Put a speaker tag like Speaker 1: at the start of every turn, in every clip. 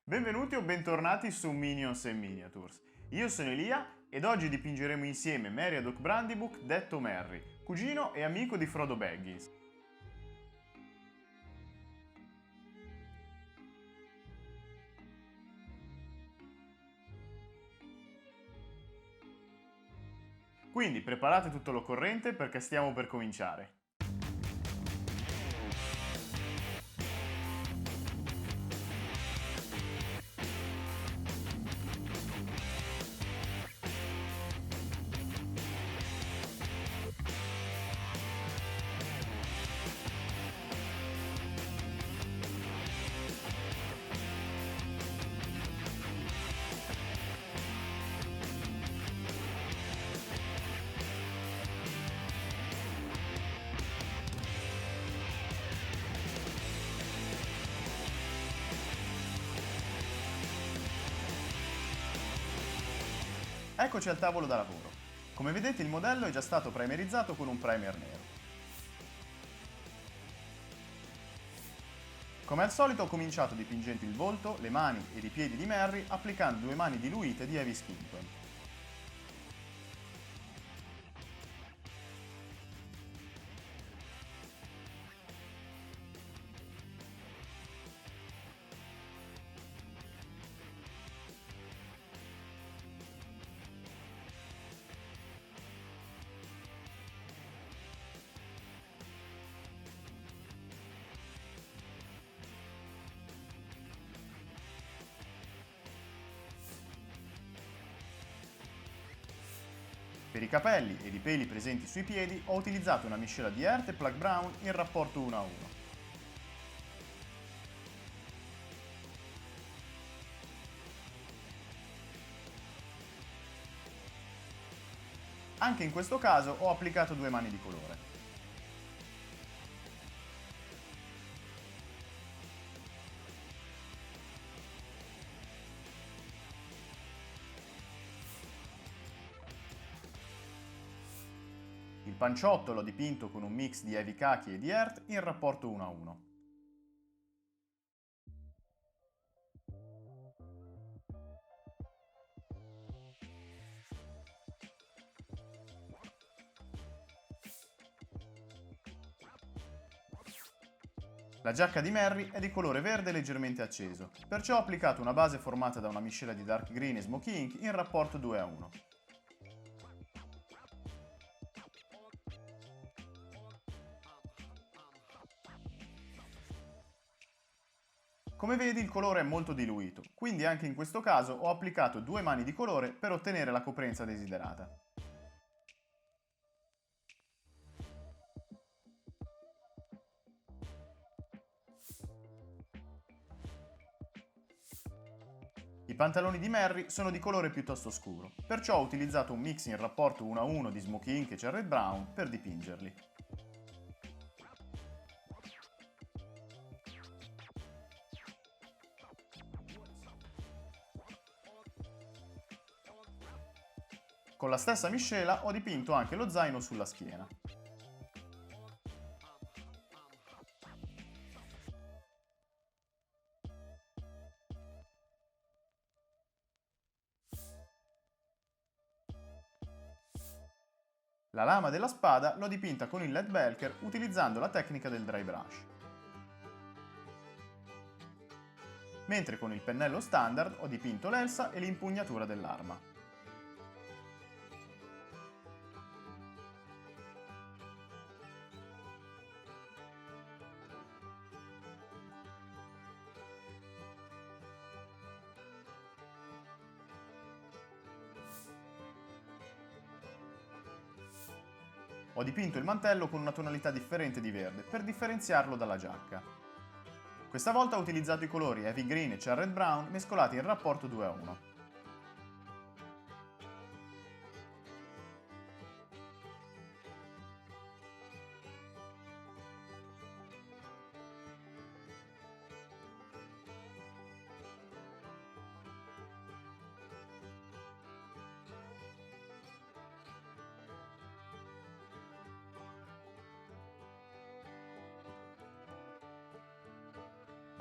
Speaker 1: Benvenuti o bentornati su Minions and Miniatures. Io sono Elia ed oggi dipingeremo insieme Meriadoc Brandybuck, detto Merry, cugino e amico di Frodo Baggins. Quindi preparate tutto l'occorrente perché stiamo per cominciare. Eccoci al tavolo da lavoro. Come vedete il modello è già stato primerizzato con un primer nero. Come al solito ho cominciato dipingendo il volto, le mani ed i piedi di Merry applicando 2 mani diluite di Heavy Skin Tone. Per i capelli ed i peli presenti sui piedi ho utilizzato una miscela di Earth e Plug Brown in rapporto 1 a 1. Anche in questo caso ho applicato 2 mani di colore. Il panciotto l'ho dipinto con un mix di Heavy Khaki e di Earth in rapporto 1 a 1. La giacca di Merry è di colore verde leggermente acceso, perciò ho applicato una base formata da una miscela di dark green e smoky ink in rapporto 2 a 1. Come vedi il colore è molto diluito, quindi anche in questo caso ho applicato 2 mani di colore per ottenere la coprenza desiderata. I pantaloni di Merry sono di colore piuttosto scuro, perciò ho utilizzato un mix in rapporto 1 a 1 di smoky ink e cherry brown per dipingerli. Con la stessa miscela ho dipinto anche lo zaino sulla schiena. La lama della spada l'ho dipinta con il LED Belcher utilizzando la tecnica del dry brush. Mentre con il pennello standard ho dipinto l'elsa e l'impugnatura dell'arma. Ho dipinto il mantello con una tonalità differente di verde per differenziarlo dalla giacca. Questa volta ho utilizzato i colori Heavy Green e Charred Brown mescolati in rapporto 2 a 1.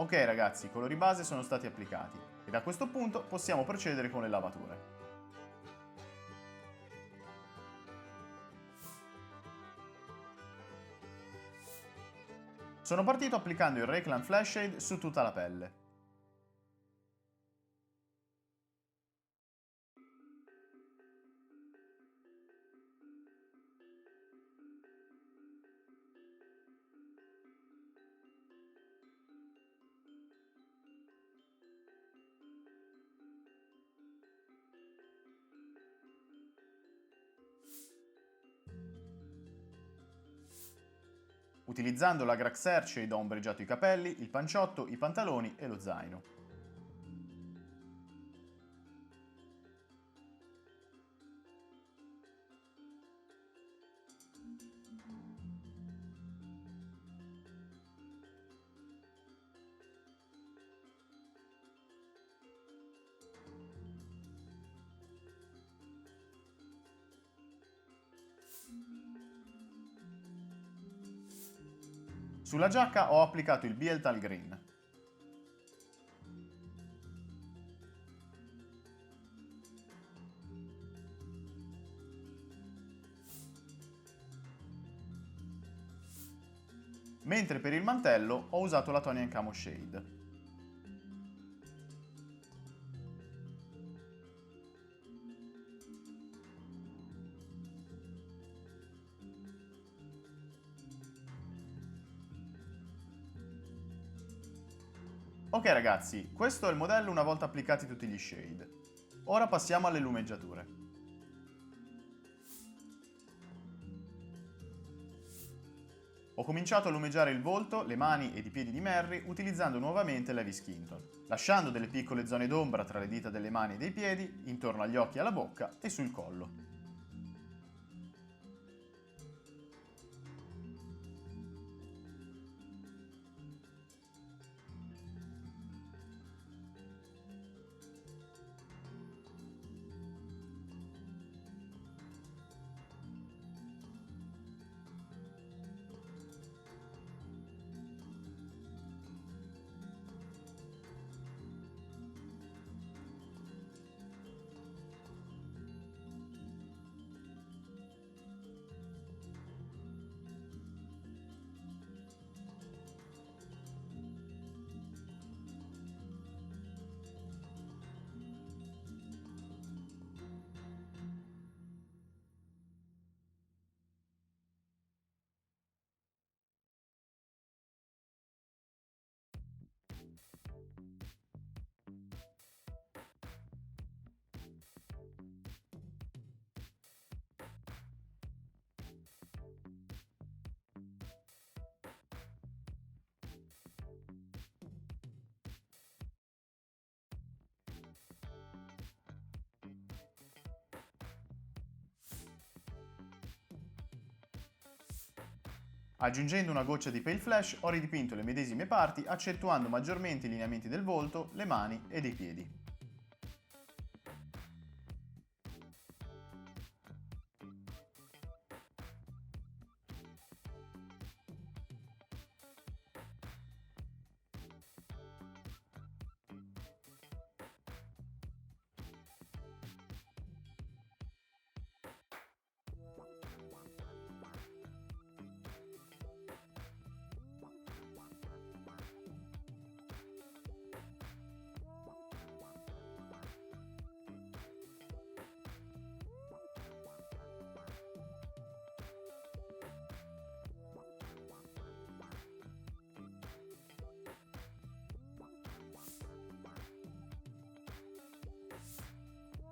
Speaker 1: Ok ragazzi, i colori base sono stati applicati e da questo punto possiamo procedere con le lavature. Sono partito applicando il Rayclan Flash Shade su tutta la pelle. Utilizzando la Grax Air Shade ho ombreggiato i capelli, il panciotto, i pantaloni e lo zaino. Sulla giacca ho applicato il Bieltal Green. Mentre per il mantello ho usato la Tony Camo Shade. Ok ragazzi, questo è il modello una volta applicati tutti gli shade. Ora passiamo alle lumeggiature. Ho cominciato a lumeggiare il volto, le mani ed i piedi di Merry utilizzando nuovamente l'Heavy Skin Tone, lasciando delle piccole zone d'ombra tra le dita delle mani e dei piedi, intorno agli occhi e alla bocca e sul collo. Aggiungendo una goccia di Pale Flash ho ridipinto le medesime parti accentuando maggiormente i lineamenti del volto, le mani e dei piedi.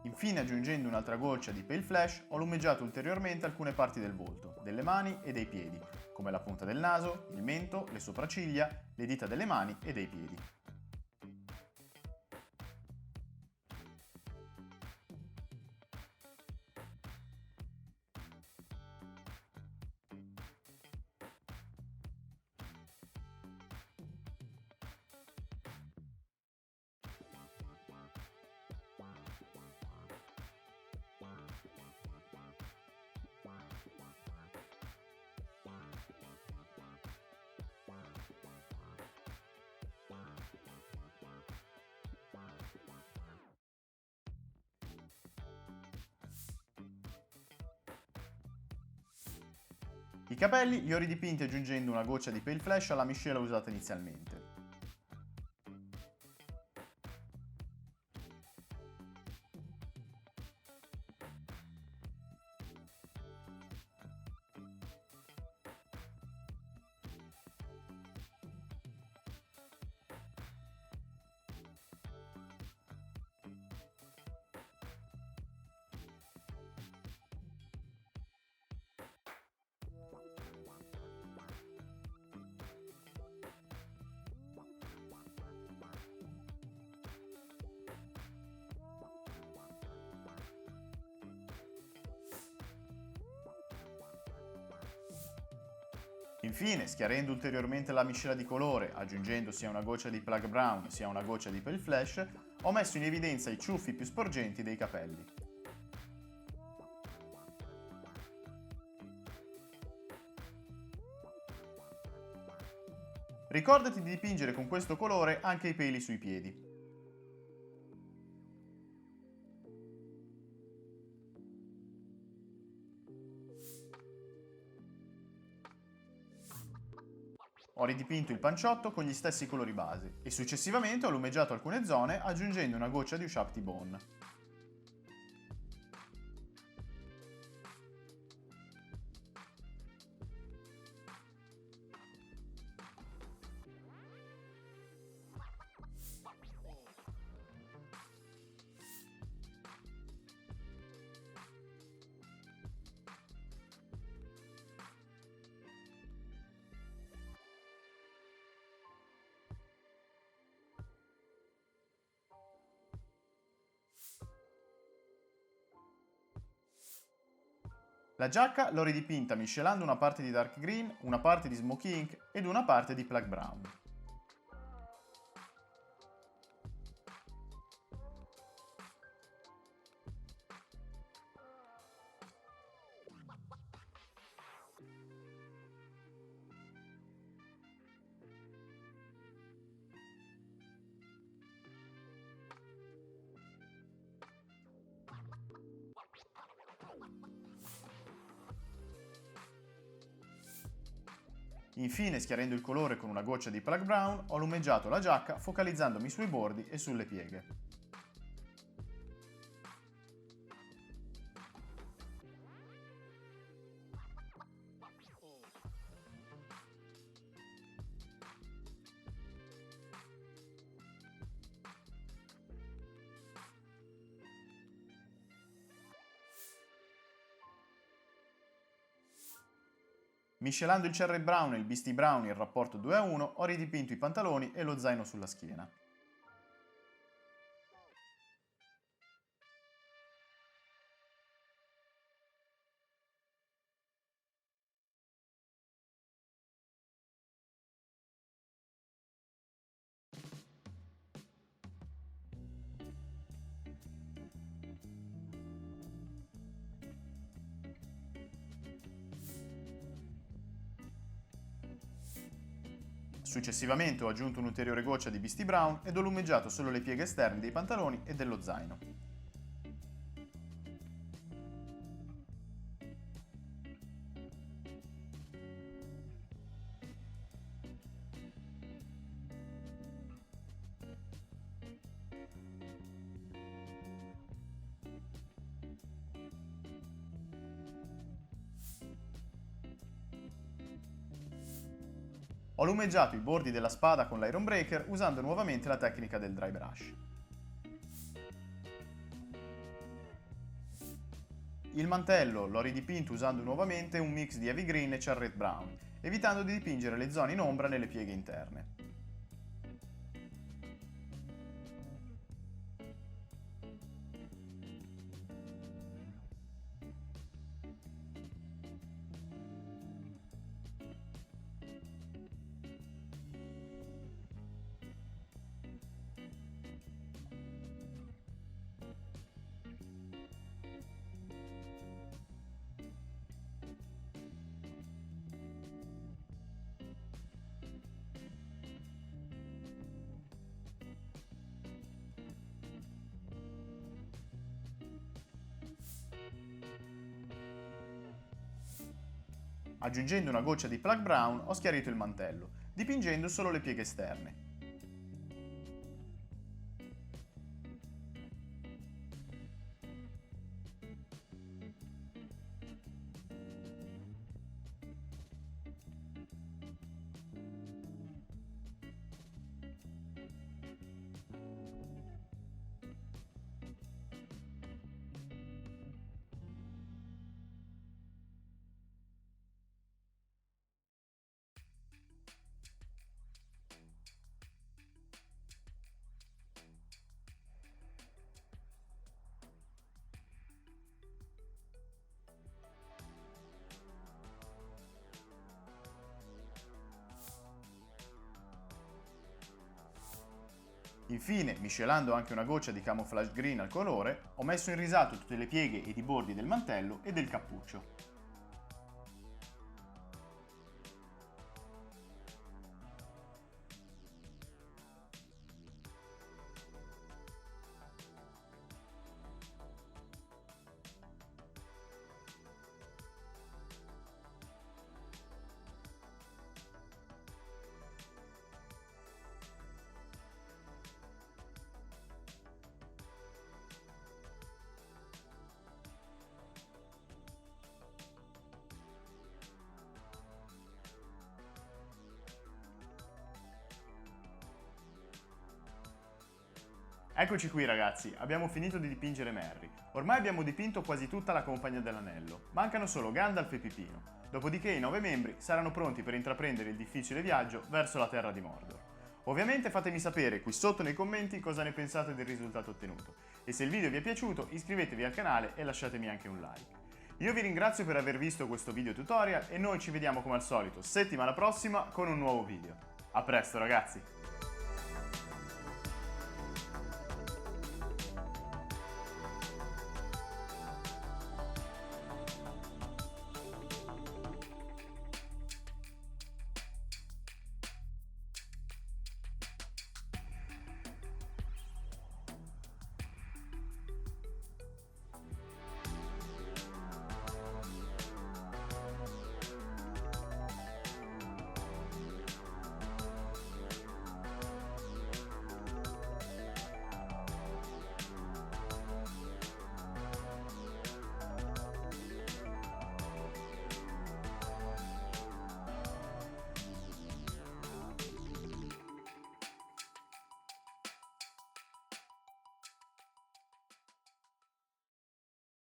Speaker 1: Infine, aggiungendo un'altra goccia di Pale Flash, ho lumeggiato ulteriormente alcune parti del volto, delle mani e dei piedi, come la punta del naso, il mento, le sopracciglia, le dita delle mani e dei piedi. I capelli li ho ridipinti aggiungendo una goccia di Pale Flash alla miscela usata inizialmente. Infine, schiarendo ulteriormente la miscela di colore, aggiungendo sia una goccia di Plug Brown sia una goccia di Pale Flash, ho messo in evidenza i ciuffi più sporgenti dei capelli. Ricordati di dipingere con questo colore anche i peli sui piedi. Ho ridipinto il panciotto con gli stessi colori base e successivamente ho lumeggiato alcune zone aggiungendo una goccia di Ushabti Bone. La giacca l'ho ridipinta miscelando una parte di dark green, una parte di smoky ink ed una parte di plug brown. Infine, schiarendo il colore con una goccia di plug brown, ho lumeggiato la giacca focalizzandomi sui bordi e sulle pieghe. Miscelando il cherry brown e il beastie brown in rapporto 2:1, ho ridipinto i pantaloni e lo zaino sulla schiena. Successivamente ho aggiunto un'ulteriore goccia di beastie brown ed ho lumeggiato solo le pieghe esterne dei pantaloni e dello zaino. Ho lumeggiato i bordi della spada con l'Iron Breaker usando nuovamente la tecnica del dry brush. Il mantello l'ho ridipinto usando nuovamente un mix di heavy green e charret brown, evitando di dipingere le zone in ombra nelle pieghe interne. Aggiungendo una goccia di Plug Brown ho schiarito il mantello, dipingendo solo le pieghe esterne. Infine, miscelando anche una goccia di camouflage green al colore, ho messo in risalto tutte le pieghe ed i bordi del mantello e del cappuccio. Eccoci qui ragazzi, abbiamo finito di dipingere Merry. Ormai abbiamo dipinto quasi tutta la compagnia dell'anello, mancano solo Gandalf e Pipino. Dopodiché i 9 membri saranno pronti per intraprendere il difficile viaggio verso la terra di Mordor. Ovviamente fatemi sapere qui sotto nei commenti cosa ne pensate del risultato ottenuto e se il video vi è piaciuto iscrivetevi al canale e lasciatemi anche un like. Io vi ringrazio per aver visto questo video tutorial e noi ci vediamo come al solito settimana prossima con un nuovo video. A presto ragazzi!